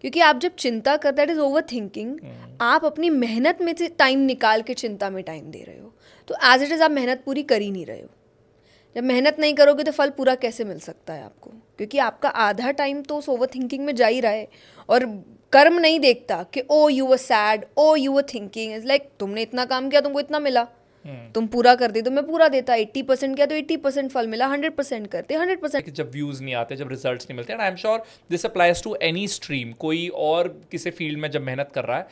क्योंकि आप जब चिंता कर, दैट इज ओवर थिंकिंग, आप अपनी मेहनत में से टाइम निकाल के चिंता में टाइम दे रहे हो, तो एज इट इज़ आप मेहनत पूरी कर ही नहीं रहे हो। जब मेहनत नहीं करोगे तो फल पूरा कैसे मिल सकता है आपको, क्योंकि आपका आधा टाइम तो उस ओवर थिंकिंग में जा ही रहा है। और कर्म नहीं देखता कि oh you were sad, oh you were thinking, is like तुमने इतना काम किया, तुमको इतना मिला, तुम पूरा कर दे तो मैं पूरा देता, 80% किया तो 80% फल मिला, 100% करते 100%। जब व्यूज नहीं आते, जब रिजल्ट्स नहीं मिलते, and I am sure this applies to any stream. कोई और किसी फील्ड में जब मेहनत कर रहा है,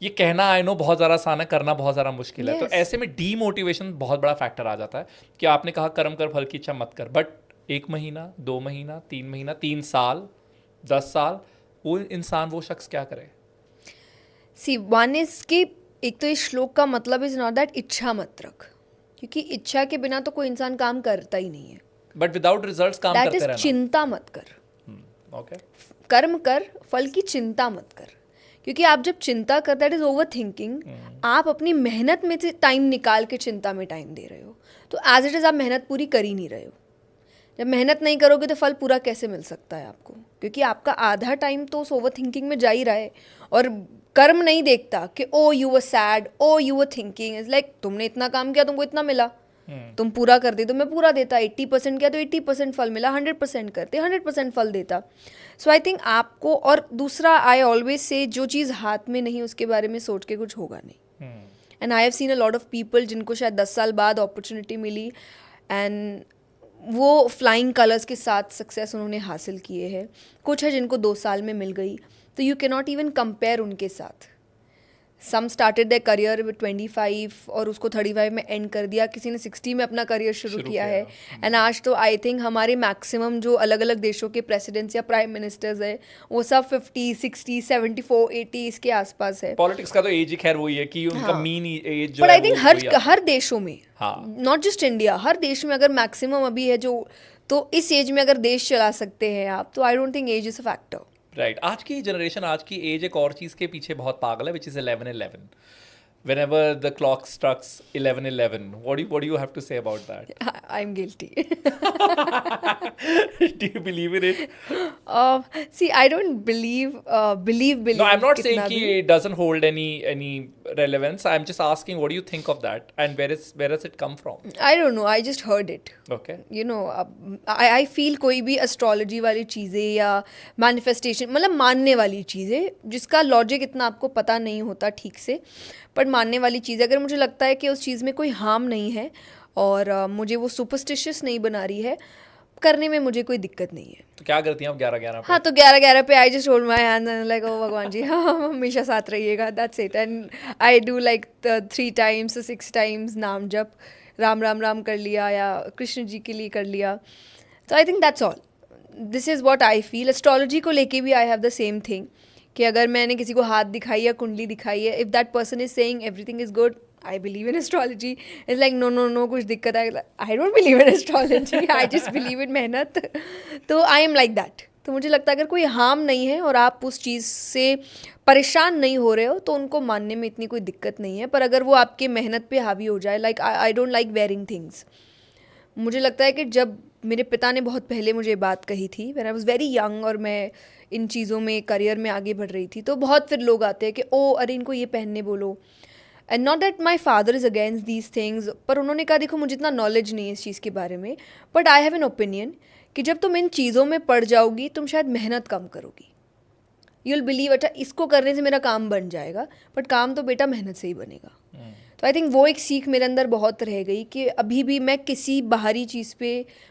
ये कहना आई नो बहुत ज़्यादा आसान है, करना बहुत ज़्यादा मुश्किल है। तो ऐसे में डीमोटिवेशन बहुत बड़ा फैक्टर आ जाता है कि आपने कहा कर्म कर फल की इच्छा मत कर, बट 1 महीना, 2 महीना, 3 महीना, 3 साल, 10 साल, वो इंसान, वो शख्स क्या करे? सी वन इज कि एक तो इस श्लोक का मतलब इज नॉट दैट इच्छा मत रख, क्योंकि इच्छा के बिना तो कोई इंसान काम करता ही नहीं है। बट विदाउट रिजल्ट्स काम दैट करते इज रहना। चिंता मत कर, ओके। कर्म कर, फल की चिंता मत कर, क्योंकि आप जब चिंता कर, दैट इज ओवर थिंकिंग, आप अपनी मेहनत में से टाइम निकाल के चिंता में टाइम दे रहे हो, तो एज इट इज़ आप मेहनत पूरी कर ही नहीं रहे हो। जब मेहनत नहीं करोगे तो फल पूरा कैसे मिल सकता है आपको, क्योंकि आपका आधा टाइम तो उस ओवर थिंकिंग में जा ही रहा है। और कर्म नहीं देखता कि oh you were sad, oh you were thinking, is like तुमने इतना काम किया, तुमको इतना मिला, तुम पूरा कर दे तो मैं पूरा देता, 80% किया तो 80% फल मिला, 100% करते 100% फल देता। सो आई थिंक आपको, और दूसरा आई ऑलवेज से, जो चीज़ हाथ में नहीं उसके बारे में सोच के कुछ होगा नहीं। And I have seen a lot of people जिनको शायद 10 साल बाद अपॉर्चुनिटी मिली एंड वो फ्लाइंग कलर्स के साथ सक्सेस उन्होंने हासिल किए हैं। कुछ है जिनको 2 साल में मिल गई, तो you can not even compare उनके साथ। सम स्टार्टेड देयर करियर विद 25 और उसको 35 में एंड कर दिया, किसी ने 60 में अपना करियर शुरू किया है। एंड आज तो आई थिंक हमारे मैक्सिमम जो अलग अलग देशों के प्रेसिडेंट्स या प्राइम मिनिस्टर्स है वो सब 50, 60, 74, 80 इसके आसपास है। पॉलिटिक्स का तो एज ही खैर वही है कि उनका मीन एज जो बट है आई थिंक हर देशों में, नॉट जस्ट इंडिया, हर देश में अगर मैक्सिमम अभी है जो, तो इस एज में अगर देश चला सकते हैं आप, तो I don't think age is a factor. Right. आज की जनरेशन, आज की एज एक और चीज़ के पीछे बहुत पागल है, which is 11-11। Whenever the clock strikes 11:11, what do you have to say about that? I'm guilty. Do you believe in it? See, I don't believe. No, I'm not saying कितना कि भी। it doesn't hold any relevance. I'm just asking, what do you think of that, and where does it come from? I don't know. I just heard it. Okay. You know, I feel कोई भी astrology वाली चीज़ें या manifestation, मतलब मानने वाली चीज़ें जिसका लॉजिक इतना आपको पता नहीं होता ठीक से, पर मानने वाली चीज़, अगर मुझे लगता है कि उस चीज़ में कोई हार्म नहीं है और मुझे वो सुपरस्टिशियस नहीं बना रही है, करने में मुझे कोई दिक्कत नहीं है। तो क्या करती हैं आप 11-11 पे? हाँ, तो 11-11 पे I just hold my hand and like oh भगवान जी, हाँ हमेशा साथ रहिएगा, that's it. And I do like 3 times 6 times नाम जप, राम राम राम कर लिया या कृष्ण जी के लिए कर लिया। तो I think that's all, this is what I feel. Astrology को लेके भी I have the same thing कि अगर मैंने किसी को हाथ दिखाई या कुंडली दिखाई है, if that person is saying everything is good, I believe in astrology. Is like no no no, कुछ दिक्कत है, I don't believe in astrology, I just believe in मेहनत। तो आई एम लाइक दैट। तो मुझे लगता है अगर कोई हार्म नहीं है और आप उस चीज़ से परेशान नहीं हो रहे हो, तो उनको मानने में इतनी कोई दिक्कत नहीं है। पर अगर वो आपके मेहनत पे हावी हो जाए, like I don't like wearing things. मुझे लगता है कि जब मेरे पिता ने बहुत पहले मुझे बात कही थी, when I was very young, और मैं इन चीज़ों में करियर में आगे बढ़ रही थी, तो बहुत फिर लोग आते हैं कि ओ अरे इनको ये पहनने बोलो। And not that my father is against these things, पर उन्होंने कहा देखो मुझे इतना नॉलेज नहीं है इस चीज़ के बारे में, but I have an opinion कि जब तुम इन चीज़ों में पड़ जाओगी, तुम शायद मेहनत कम करोगी। यू विल बिलीव, अच्छा इसको करने से मेरा काम बन जाएगा, बट काम तो बेटा मेहनत से ही बनेगा। तो आई थिंक वो एक सीख मेरे अंदर बहुत रह गई कि अभी भी मैं किसी बाहरी चीज़ पे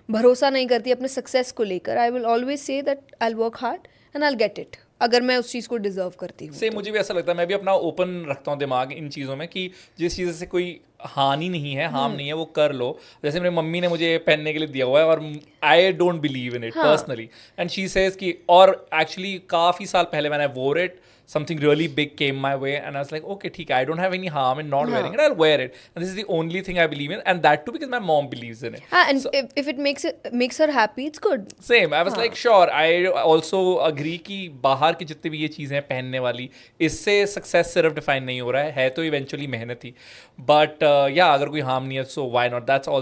भरोसा नहीं करती अपने सक्सेस को लेकर। I will always say that I will work hard and I will get it, अगर मैं उस चीज़ को डिजर्व करती हूँ। से मुझे भी ऐसा लगता है, मैं भी अपना ओपन रखता हूँ दिमाग इन चीज़ों में कि जिस चीज़ से कोई हानि नहीं है, हार्म नहीं है, वो कर लो। जैसे मेरी मम्मी ने मुझे पहनने के लिए दिया हुआ है और आई don't believe in it personally, and she says कि, और एक्चुअली काफ़ी साल पहले मैंने वोर it, something really big came my way and I was like, okay, ठीक है, I don't have any harm in not wearing it, I'll wear it, and this is the only thing I believe in, and that too because my mom believes in it. And so, if it makes her happy, it's good. Same, I was like sure, I also agree कि बाहर की जितनी भी ये चीज़ें हैं पहनने वाली, इससे सक्सेस सिर्फ डिफाइन नहीं हो रहा है तो इवेंचुअली मेहनत ही, बट या अगर कोई हार्म नहीं है, so why not, that's all.